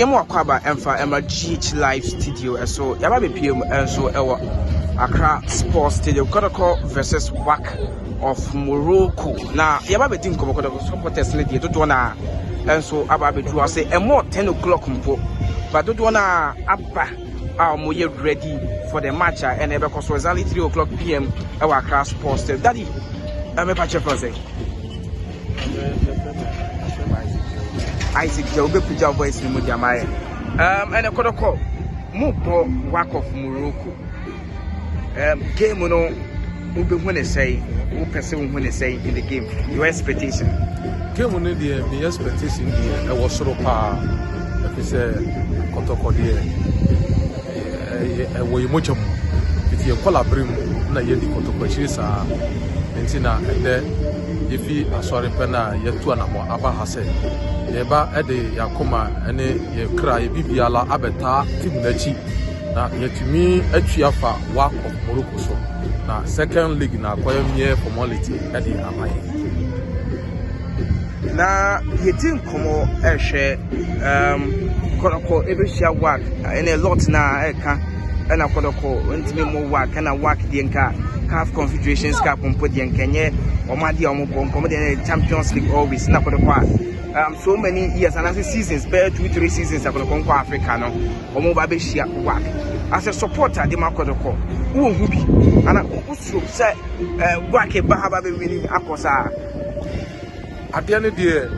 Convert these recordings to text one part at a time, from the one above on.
Emu akwaba emfa GH Live Studio so yaba be PM enso ewo Accra Sports Stadium Kotoko versus WAC of Morocco. Na yaba be din komo Kotoko supporters le die dodo na enso aba be dru say emo 10 o'clock mpo but dodo na aba mo ye ready for the match and ebe ko so exactly 3 o'clock PM ewo Accra Sports Stadium. Daddy me pa che for say Isaac Jobe Puja voice in Mujamae. And a Kotoko Mupo WAC of Morocco. Game no when they say who person when they say in the game. Your expectation. Game on the expectation there was sort of if it's a Kotoko there. We much of if you collaborate na yedi Kotoko chisa entina and if you are sorry pena yetu anamo aba hase. Yeba ede yakoma ene ye kra ye bibiala abeta team nachi na yetumi atuafa WAC of Morocco so na second league na kwayemye formality ede amaye na yetin komo ehwe Kotoko ebehia WAC ene lot na eka ena Kotoko ntimi mo WAC na WAC de nka CAF Confederations Cup mpo de nkenye omade ompo de Champions League always na Kotoko so many years and as seasons, bear 2-3 seasons are going to conquer Africa now. Or more Babeshia WAC. As a supporter, the Kotoko, who be and I also say, WAC Bahaba winning Akosa. At the end of the day,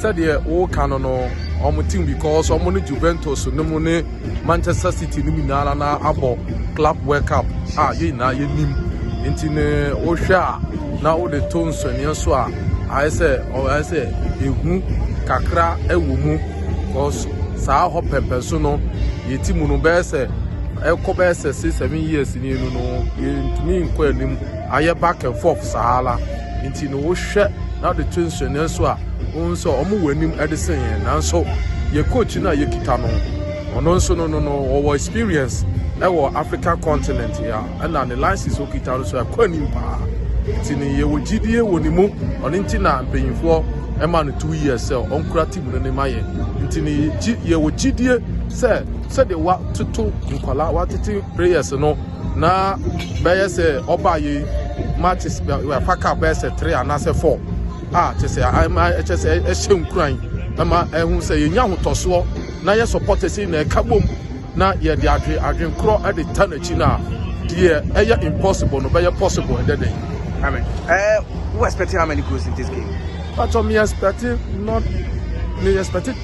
said the old canon or team because of money Juventus, no money Manchester City, Numinana, Abo, Club World Cup. Ye na ye nim intine Osha now the tones and Yaswa. I say ehu kakra ewumu cause saa ho pepeso no yetimu no be say ekobe say 7 years ni no yentumi nko anim aye back and forth saala nti no wo hwe na the tension so a onso omo wanim edisen yen nanso ye coach na ye kita no ono nso no our experience ewo African continent ya and the license o kita so akwanim pa tini ye wogidie wonimu ono ntina mpanyimfo ema no 2 years onkura team no ne maye ntini ye wogidie se de wa tutu nkwala wa titi players no na beye se obaye matches we faka beye se 3 and 4 chese chese ehyenkran ama ehun se ye nya hotoso na ye supporters na e kabom na ye de adwen kro e de tanachi na de eye impossible no beye possible and then Amen. Who expecting how many goals in this game? But me expecting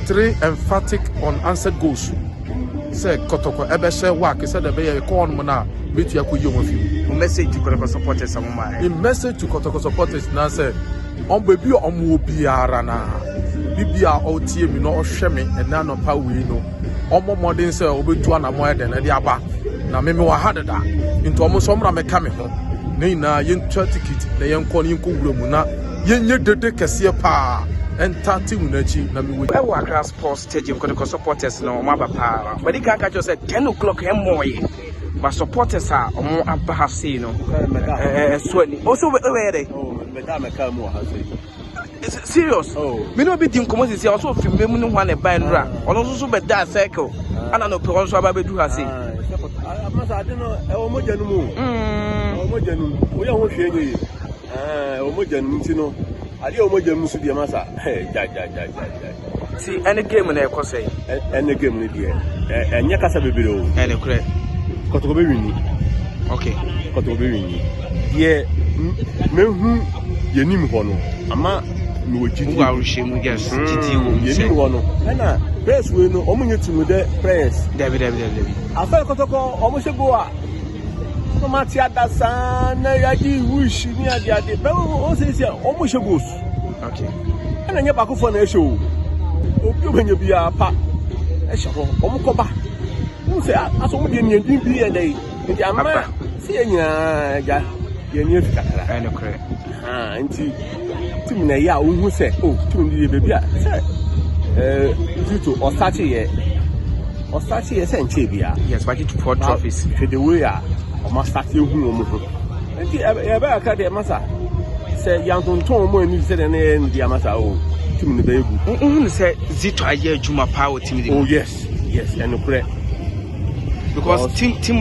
3 emphatic unanswered goals. Say Kotoko ebeshe WAC said the be call on na meet you akoyo A message to Kotoko supporters amoma. A message to Kotoko supporters na say on baby on obiara na bibia otie mi no ohwe me na no pa we no omo modern say obetu anamo eden na de aba na me wa hadeda into omo so mra me ka me ho na yentwa ticket na yenkɔ ne yenkɔ mu na yenye dede kɛseɛ pa enta team na chi na me we Accra Sports Stadium Kotoko supporters no ma ba pa but the guy just said 10 o'clock em moye but supporters are omo aba ha say no so ni also where they meka mo ha say serious me no be din komo say also film me no one e buy nra ono so be that circle ana no pe onso aba be du ha say amasa ade no e wo mo janu mu omojanu wo ya ho hwe nye omojanu nti no ade omojanu su de masa ja see any game na ekọ say any game ni de enye kasa bebere o any kure Kotoko be wini okay Kotoko be wini ye mehu ye nim ho no ama me wogidi wo awhye mu yes gidi wo ye nim ho no na press we no omunye timu de press David afa Kotoko omoshego a Matia Dasana Yagi wish me at the other. But what says almost a goose? Okay. And then you're back for a show. When you be a pa, a show, Omokoba. Who say, as only in be a day. The Amara, seeing ya, you're near I know correct. And Timina Ya, who say, oh, to the baby. Due to Osachi, and Chibia. Yes, but it's 4 trophies. The way almost start you home. And the Abaka de Massa say, young Tom, when you said an end, the Amasa. team no be good. Who say Zito aye adwuma pa o team dey. Oh yes, and correct. Because team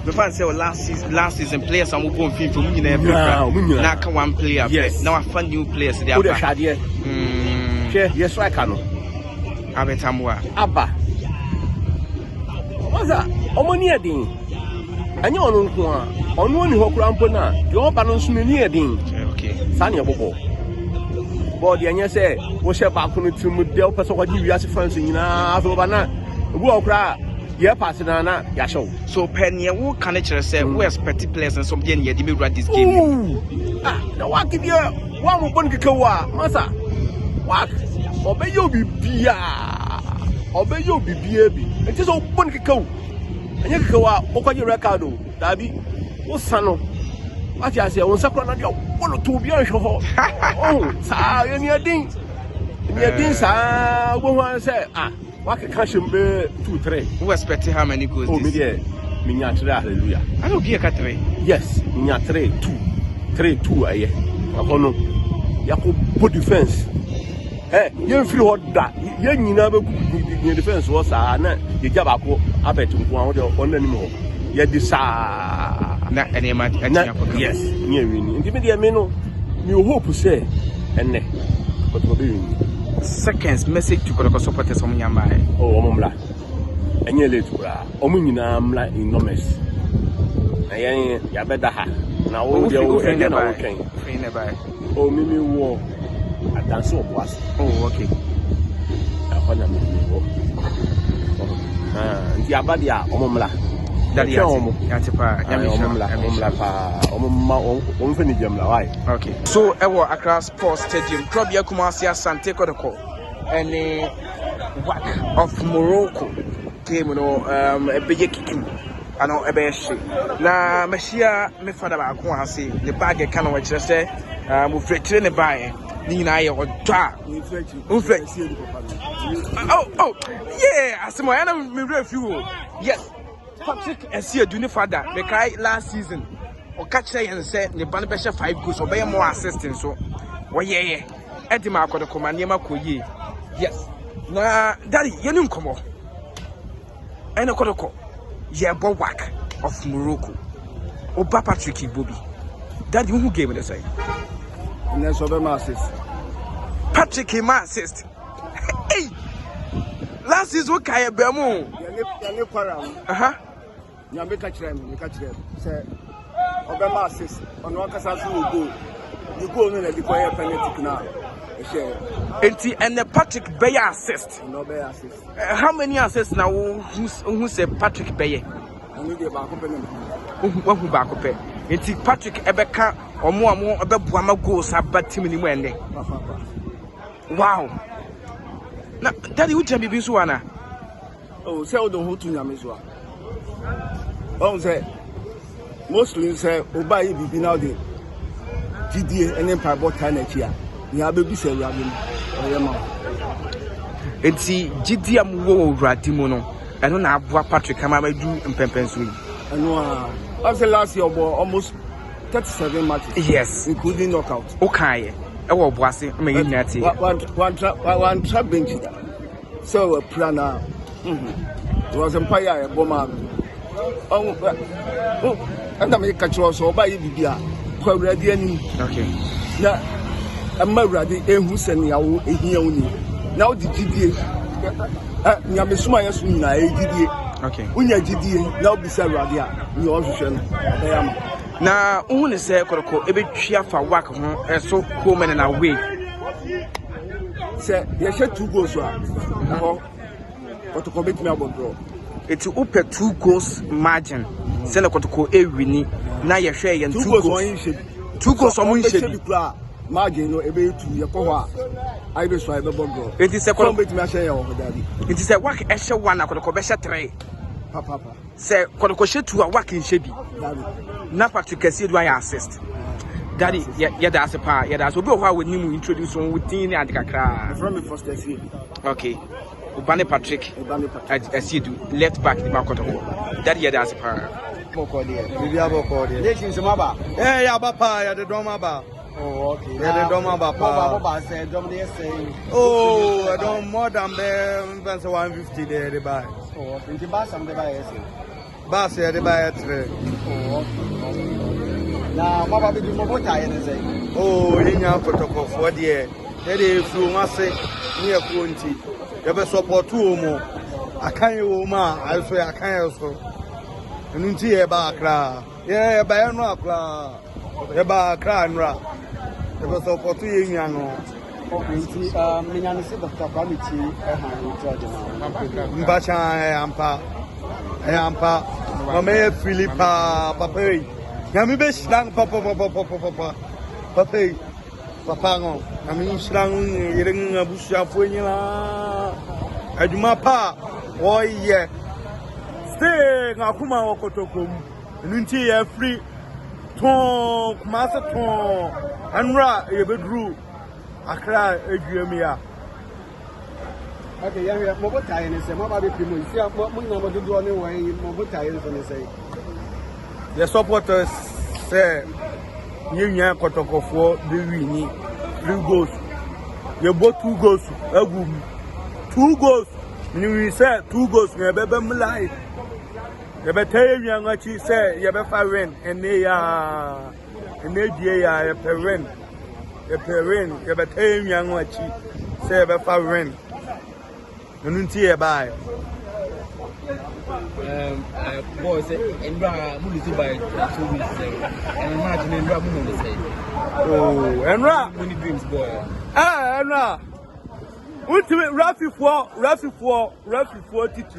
the fans say last season players are moving from now can one player. Yes. Now I find new players they Who are. Yes, I can. Abetamwa. Abba. What's that? Omoni edin. Anya onu nko a. Onu ni hokura mpo na. Ye oba no nso ni edin. Okay. Sani abobo. Board anya say wo she ba ko no timu de o person ko gi wiase fans nyina aso ba na. Obu okura ye pass na ya show. So penny who can actually say we expect players and some dey near the run this game. Na wa ki dia wa mo bon kekawa. Masa. Wa obeyo bibia. Obeyo bibia bi. Enti so bon kekawa. Anya kekawa okwaje record o. Dabi wo sano. What you say, on sakura na dia wono to bi an hwo. Oh, sa ye ni adin. Ni adin sa wo ho say what can be 2-3? Who expect how many goals? Oh, me there. Minya 3 hallelujah. I don't get 3. Yes, minya 3-2 aye. Akono. Yako po defense. You feel what that. You nyina be defense was na ye jaba ko abet nko an wo on animo. Ye di sa na ene ma yes, me win. Ndi me there me no. Me hope say enne. But go be win. Seconds message to Kotoko supporters from Yamba. Oh, Omumla. And you late, Omuna Mla enormous. I ya better ha. Now, all the old again, okay. Oh, Mimi war. I dance up was. Oh, okay. I honor me. Yabadia, Omumla. Daddy, okay. So, our Accra Sports Stadium, Krobia Kumasi Asante Kotoko, and WAC of Morocco came, a big kicking. I know a bear shit. Now, Messiah, my father, I can't say the bag can watch say, move straight in the buy. Nina or Dra. Oh, yeah, I see my enemy review. Yes. Patrick Asiedu father me cry last season o catch and say the ban be 5 goals or be more assistant so yeah edima Kotoko maniema koyi yes na daddy yenu nkomo ene Kotoko ye bo WAC of Morocco oba Patrick Ibobi daddy who game the say and so be my assist Patrick ma assist hey last season kai be mo ya kwara ya make me catch them say obema assist on one kasa so go you go no na the boy penalty now enti and the Patrick Baye assist no Baye assist how many assists now who say Patrick Baye ani dey ba ko penalty who ba ko pe enti Patrick ebeka omo ebeboa ma goals abatim ni mu ende wow na daddy who chambi bi so ana oh say odo ho tu nyame so oh say mostly say obai bibi now dey GDA and empire bot time next year you have be say you have oyema enti GDA am wo wradi mu no eno na aboa Patrick Amama du mpempenso yi eno I say last year almost 37 matches yes including knockout okay e wo boase me yin na tie one trap bench so a planner it was empire bomber and I make a choice or buy Bibia, ready any. Okay. Now, I'm ready, who send you a year only. Now, the GDA, Yamisuma, yes, GDA. Okay. When you're GDA, now beside Radia, you also shall. Now, only say, Kotoko, a bit cheer for WAC, so home and away. Say, you should 2 goals, but to commit me about draw. It's up 2 goals margin. Send a Kotoko a winning. Now you're sharing 2 goals. 2 goals on one shade. Margin, no, a bit to your power. I will try the bomb. It is a combat machine over daddy. It is a WAC extra 1 at Kotoko 3. Papa. Say, Kotoko shed to a WAC in Shady. Now Patrick Asiedu I assist. Daddy, yeah, that's a part. Yeah, that's what we need to introduce on with Tina and Kakra. From the first day. Okay. Ubane Patrick Asiedu left back the Kotoko. Daddy, yeah, that's a part. Mokodi. Bibi abokodi. Lekin semaba. Eh ya bapa ya de doma ba. Oh, okay. Yeah, they don't have a power. What say? Don't they say? Oh, I don't more than 150 there they buy. Oh, okay. The bus and the buy. Bus here they buy 3. Oh, okay. Now, what about the mobile tire? Say. Oh, in your Kotoko for the year. They flew must say near 20. You better support 2 more. I can't woman, I swear I can't also. And in tea about cra. Yeah, by a rock. About cran rap. You better support 2 young. Okay, me see Dr. Quality Mbacha ampa. Mama Philippa Papa. Yami be slang papa. Papa ngo. Yami slang yeng abusha funyela. Aduma pa. Oh yeah. Stay ngakuma Kotoko. Nunti ya free. Ton kumasa ton. Anra yebedru. Accra Edumia. Okay, yeah, mobile tire is a mobile people. You see, I'm do anyway, mobile tires on the say. The supporters say, Union Kotoko for the winning 3 goals. You bought 2 goals, 2 goals. You said 2 goals, you better lie. You better young, what she said, you better win, and they are, and they are a parent. The parent, you better young, what she said, better win. You don't see a buy. Boy say, and Mulisu by 2 weeks, and imagine and Ramu say. Oh, and Ra, Many dreams, boy. Ah, and Ra. Ultimate Rafi 4 teachers.